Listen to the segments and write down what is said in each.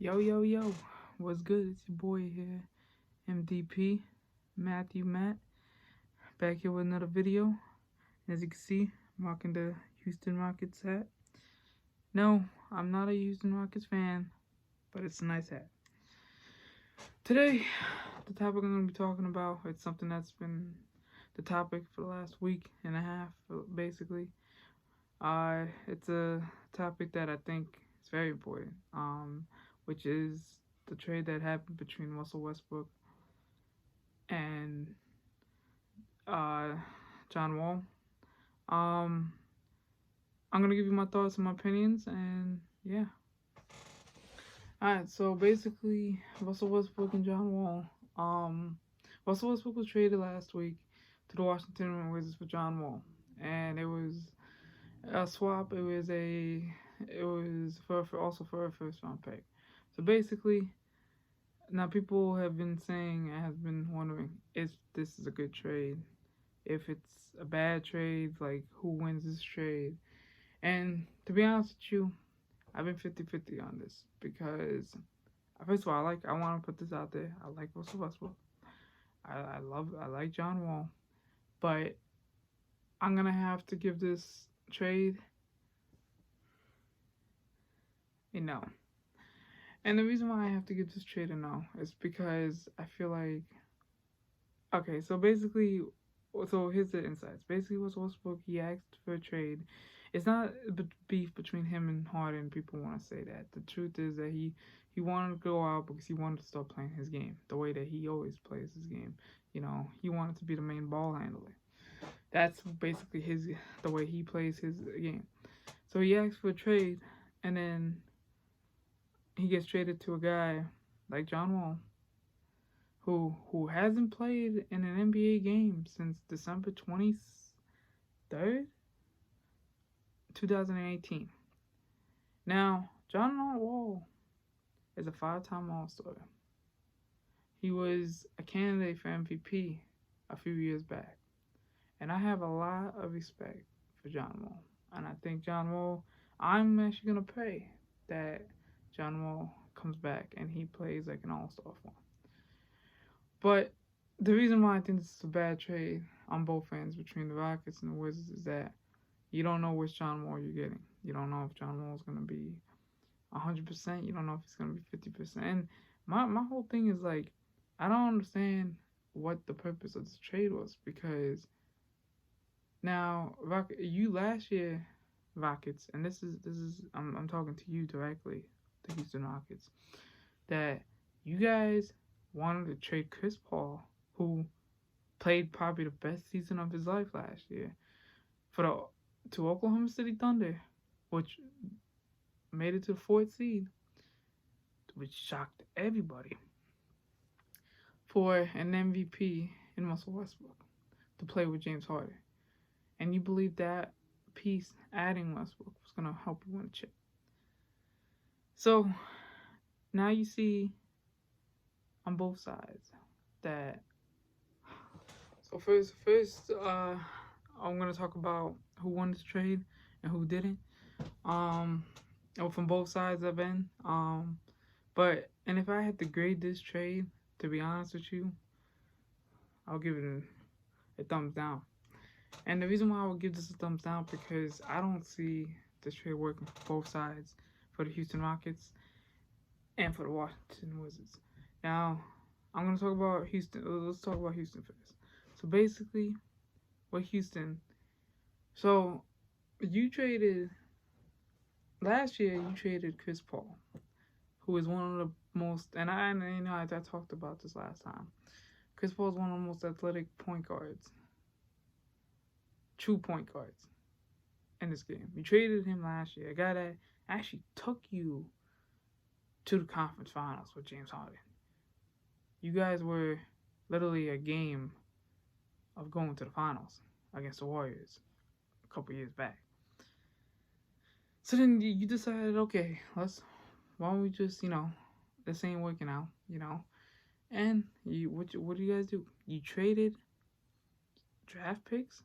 Yo, yo, yo, what's good? It's your boy here, MDP, Matthew Matt, back here with another video. As you can see, I'm rocking the Houston Rockets hat. No, I'm not a Houston Rockets fan, but it's a nice hat. Today, the topic I'm going to be talking about, it's something that's been the topic for the last week and a half, basically. It's a topic that I think is very important, which is the trade that happened between Russell Westbrook and John Wall. I'm gonna give you my thoughts and my opinions, and yeah. Alright, so basically, Russell Westbrook and John Wall. Russell Westbrook was traded last week to the Washington Wizards for John Wall, and it was a swap. It was for a first round pick. So basically, now people have been saying and have been wondering if this is a good trade, if it's a bad trade, like who wins this trade. And to be honest with you, I've been 50-50 on this because first of all, I want to put this out there. I like Russell Westbrook. I like John Wall, but I'm gonna have to give this trade a no. And the reason why I have to give this trade a no is because I feel like, okay, so basically, so here's the insights. Basically, Westbrook, he asked for a trade. It's not beef between him and Harden. People want to say that. The truth is that he wanted to go out because he wanted to start playing his game the way that he always plays his game. You know, he wanted to be the main ball handler. That's basically the way he plays his game. So he asked for a trade, and then he gets traded to a guy like John Wall, who hasn't played in an NBA game since December 23rd, 2018. Now, John Wall is a 5-time All-Star. He was a candidate for MVP a few years back. And I have a lot of respect for John Wall. And I think John Wall, I'm actually going to pray that John Wall comes back and he plays like an All-Star form. But the reason why I think this is a bad trade on both ends between the Rockets and the Wizards is that you don't know which John Wall you're getting. You don't know if John Wall is going to be 100%. You don't know if he's going to be 50%. And my whole thing is like, I don't understand what the purpose of this trade was, because now you last year, Rockets, and this is I'm talking to you directly, the Houston Rockets, that you guys wanted to trade Chris Paul, who played probably the best season of his life last year, to Oklahoma City Thunder, which made it to the 4th seed, which shocked everybody, for an MVP in Russell Westbrook to play with James Harden. And you believe that piece, adding Westbrook, was going to help you win a chip. So now you see on both sides that. So first, I'm gonna talk about who won this trade and who didn't. From both sides I've been. But if I had to grade this trade, to be honest with you, I'll give it a thumbs down. And the reason why I would give this a thumbs down, because I don't see this trade working for both sides, for the Houston Rockets and for the Washington Wizards. Now, I'm going to talk about Houston. Let's talk about Houston first. So basically, with Houston, so last year you traded Chris Paul, who is one of the most, and I talked about this last time. Chris Paul is one of the most athletic point guards, true point guards in this game. You traded him last year, a guy that actually took you to the conference finals with James Harden. You guys were literally a game of going to the finals against the Warriors a couple years back. So then you decided, okay, why don't we just, this ain't working out, And what do you guys do? You traded draft picks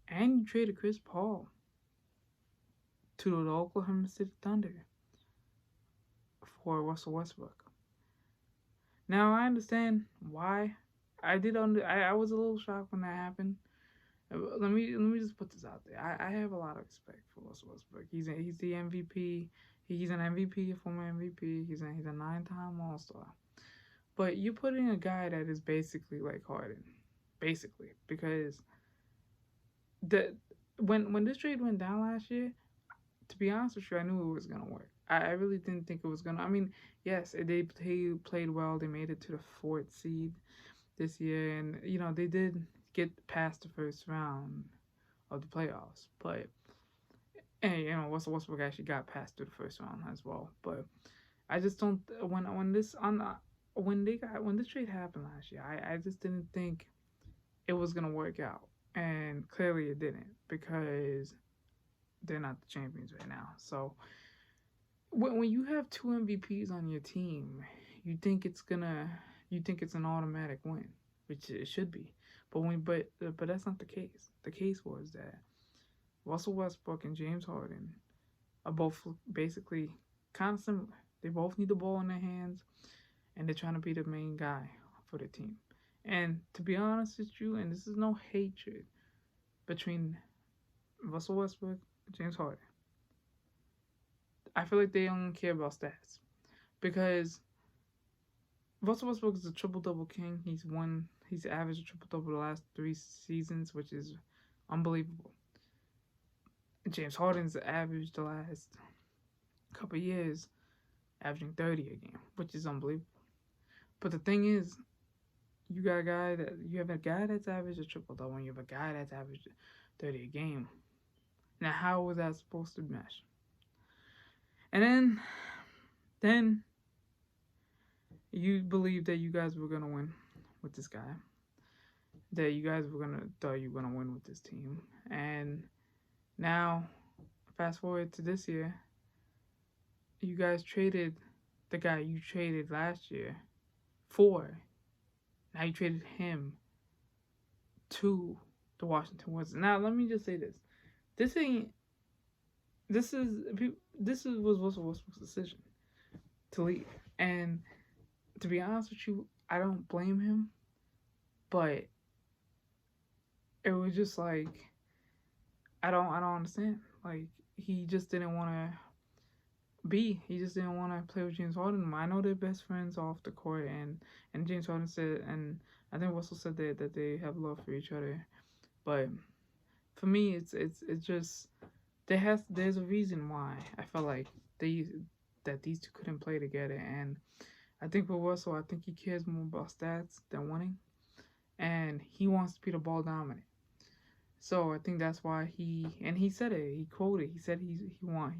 and you traded Chris Paul to the Oklahoma City Thunder for Russell Westbrook. Now I understand why. I was a little shocked when that happened. Let me just put this out there. I have a lot of respect for Russell Westbrook. He's the MVP. He's an MVP, a former MVP. He's a 9-time All Star. But you're putting a guy that is basically like Harden, basically, because the when this trade went down last year, to be honest with you, I knew it was gonna work. I really didn't think it was gonna. I mean, yes, they played well. They made it to the fourth seed this year, and they did get past the first round of the playoffs. But and Westbrook actually got past to the first round as well. But I just don't when this trade happened last year, I just didn't think it was gonna work out, and clearly it didn't because they're not the champions right now. So when you have two MVPs on your team, you think it's an automatic win, which it should be. But that's not the case. The case was that Russell Westbrook and James Harden are both basically kind of similar. They both need the ball in their hands, and they're trying to be the main guy for the team. And to be honest with you, and this is no hatred between Russell Westbrook and James Harden, I feel like they don't care about stats because Russell Westbrook is a triple-double king. He's averaged a triple-double the last 3 seasons, which is unbelievable. James Harden's averaged the last couple of years, averaging 30 a game, which is unbelievable. But the thing is, you have a guy that's averaged a triple-double, and you have a guy that's averaged 30 a game. Now, how was that supposed to mesh? And then you believe that you guys were gonna win with this guy, that you guys thought you were gonna win with this team, and now fast forward to this year, you guys traded the guy you traded last year for. Now you traded him to the Washington Wizards. Now let me just say this: this was Russell Westbrook's decision to leave, and to be honest with you, I don't blame him, but it was just like I don't understand. Like he just didn't want to play with James Harden. I know they're best friends off the court, and James Harden said, and I think Russell said that they have love for each other, but for me, it's just there's a reason why I felt like these two couldn't play together, and I think with Russell, I think he cares more about stats than winning, and he wants to be the ball dominant. So I think that's why he said it. He quoted. He said he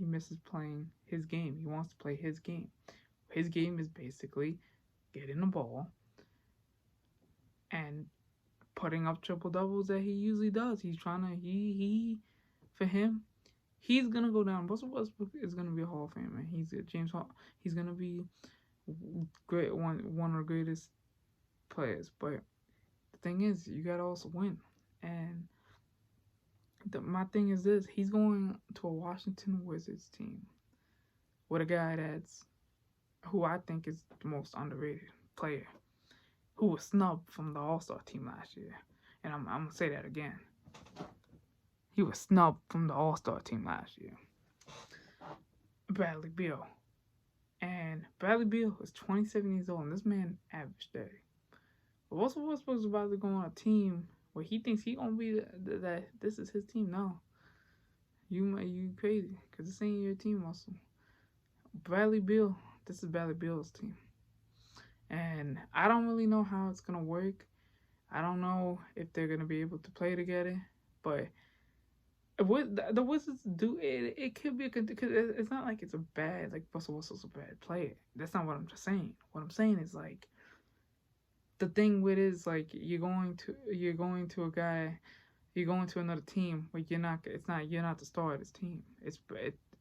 misses playing his game. He wants to play his game. His game is basically getting the ball and putting up triple doubles that he usually does. He's trying to for him, he's gonna go down. Russell Westbrook is gonna be a Hall of Famer. He's gonna be great, one of the greatest players. But the thing is, you gotta also win. And my thing is this: he's going to a Washington Wizards team with a guy who I think is the most underrated player, who was snubbed from the All-Star team last year. And I'm gonna say that again. He was snubbed from the All-Star team last year. Bradley Beal. And Bradley Beal is 27 years old, and this man averaged 30. But Russell Westbrook's about to go on a team where he thinks he gonna be that this is his team. No, you crazy, because this ain't your team, Russell. This is Bradley Beal's team, and I don't really know how it's gonna work. I don't know if they're gonna be able to play together, but what the Wizards do, it could be because it's not like it's a bad, like Russell Wilson's a bad player. That's not what I'm just saying. What I'm saying is like the thing with it is like you're going to another team where you're not the star of this team.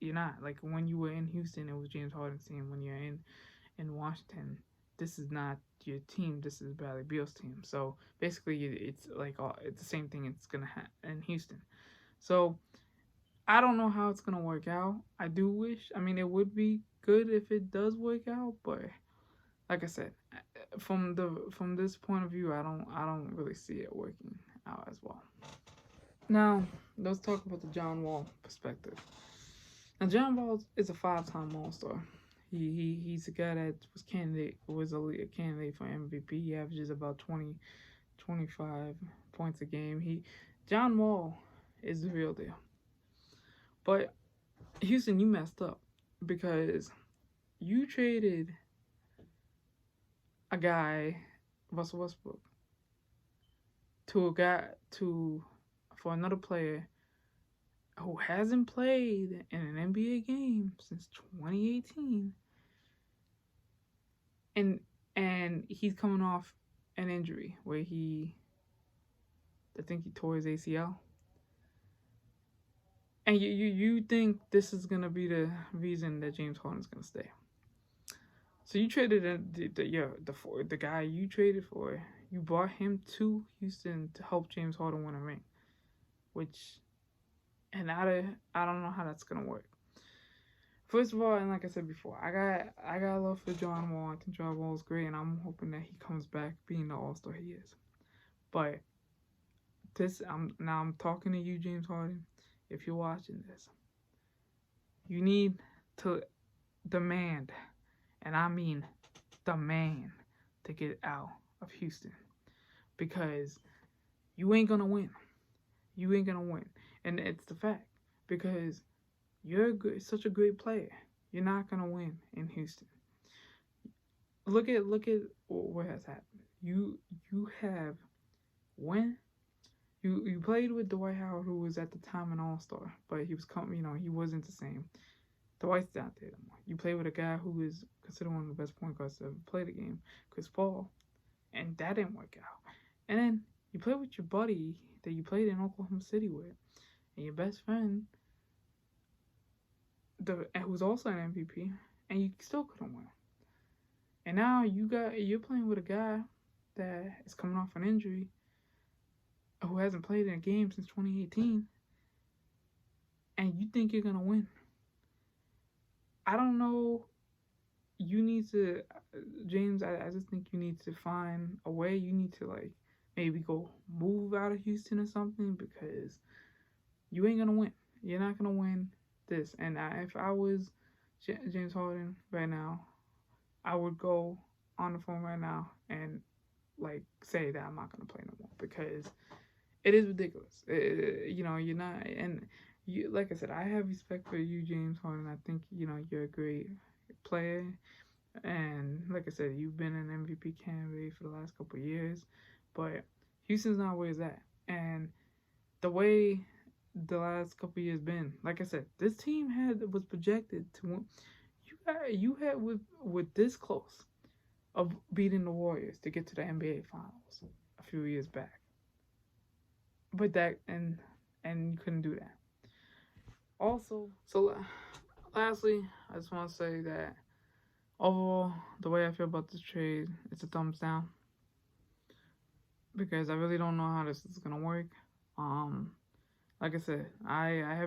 You're not. Like when you were in Houston, it was James Harden's team. When you're in Washington, this is not your team. This is Bradley Beal's team. So basically, it's like it's the same thing. It's gonna happen in Houston. So I don't know how it's gonna work out. I do wish. I mean, it would be good if it does work out, but like I said, from this point of view, I don't really see it working out as well. Now let's talk about the John Wall perspective. Now John Wall is a five-time All-Star. He's a guy that was a candidate for MVP. He averages about 20, 25 points a game. John Wall is the real deal. But Houston, you messed up because you traded a guy, Russell Westbrook, to a guy to for another player who hasn't played in an NBA game since 2018, and he's coming off an injury where I think he tore his ACL. And you think this is gonna be the reason that James Harden's gonna stay? So you traded the guy you traded for. You brought him to Houston to help James Harden win a ring, and I don't know how that's gonna work. First of all, and like I said before, I got love for John Wall. I think John Wall is great, and I'm hoping that he comes back being the All-Star he is. But I'm talking to you, James Harden. If you're watching this, you need to demand, and I mean demand, to get out of Houston, because you ain't gonna win. You ain't gonna win, and it's the fact, because you're such a great player. You're not gonna win in Houston. Look at what has happened. You have when you played with Dwight Howard, who was at the time an All-Star, but he was he wasn't the same. Dwight's not there anymore. You play with a guy who is considered one of the best point guards to ever play the game, Chris Paul, and that didn't work out. And then you play with your buddy that you played in Oklahoma City with, and your best friend, who's also an MVP, and you still couldn't win. And now you're playing with a guy that is coming off an injury, who hasn't played in a game since 2018, and you think you're gonna win. I don't know. You need to, James. I just think you need to find a way. You need to maybe go move out of Houston or something, because you ain't gonna win. You're not gonna win this. And if I was James Harden right now, I would go on the phone right now and say that I'm not gonna play no more, because it is ridiculous. You're not, and you, like I said, I have respect for you, James Harden. I think you're a great player, and like I said, you've been an MVP candidate for the last couple of years, but Houston's not where it's at, and the way the last couple of years been, like I said, this team was projected to win. You had with this close of beating the Warriors to get to the NBA Finals a few years back. But and you couldn't do that. Also, so lastly, I just want to say that overall, the way I feel about this trade, it's a thumbs down, because I really don't know how this is gonna work. Like I said, I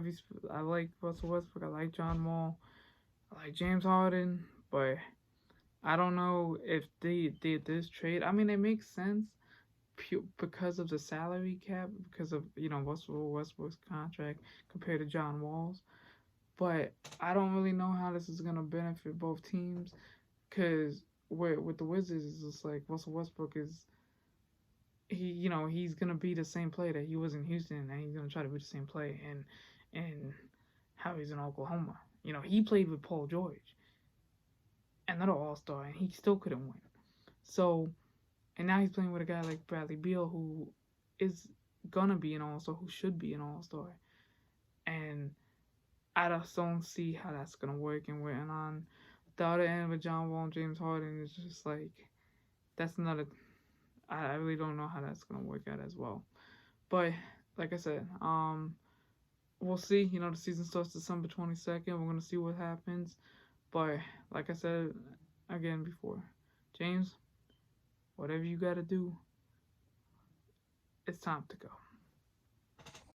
like Russell Westbrook, I like John Wall, I like James Harden, but I don't know if they did this trade. I mean, it makes sense because of the salary cap, because of Russell Westbrook's contract compared to John Wall's. But I don't really know how this is gonna benefit both teams, because with the Wizards, it's just like Russell Westbrook is he's gonna be the same player that he was in Houston, and he's gonna try to be the same player and how he's in Oklahoma. He played with Paul George, another All-Star, and he still couldn't win. So, and now he's playing with a guy like Bradley Beal, who is gonna be an All-Star, who should be an All-Star, and I just don't see how that's gonna work. And we're on the other end with John Wall and James Harden. It's just like that's not a. I really don't know how that's gonna work out as well. But like I said, we'll see. The season starts December 22nd. We're gonna see what happens. But like I said again before, James, whatever you gotta do, it's time to go.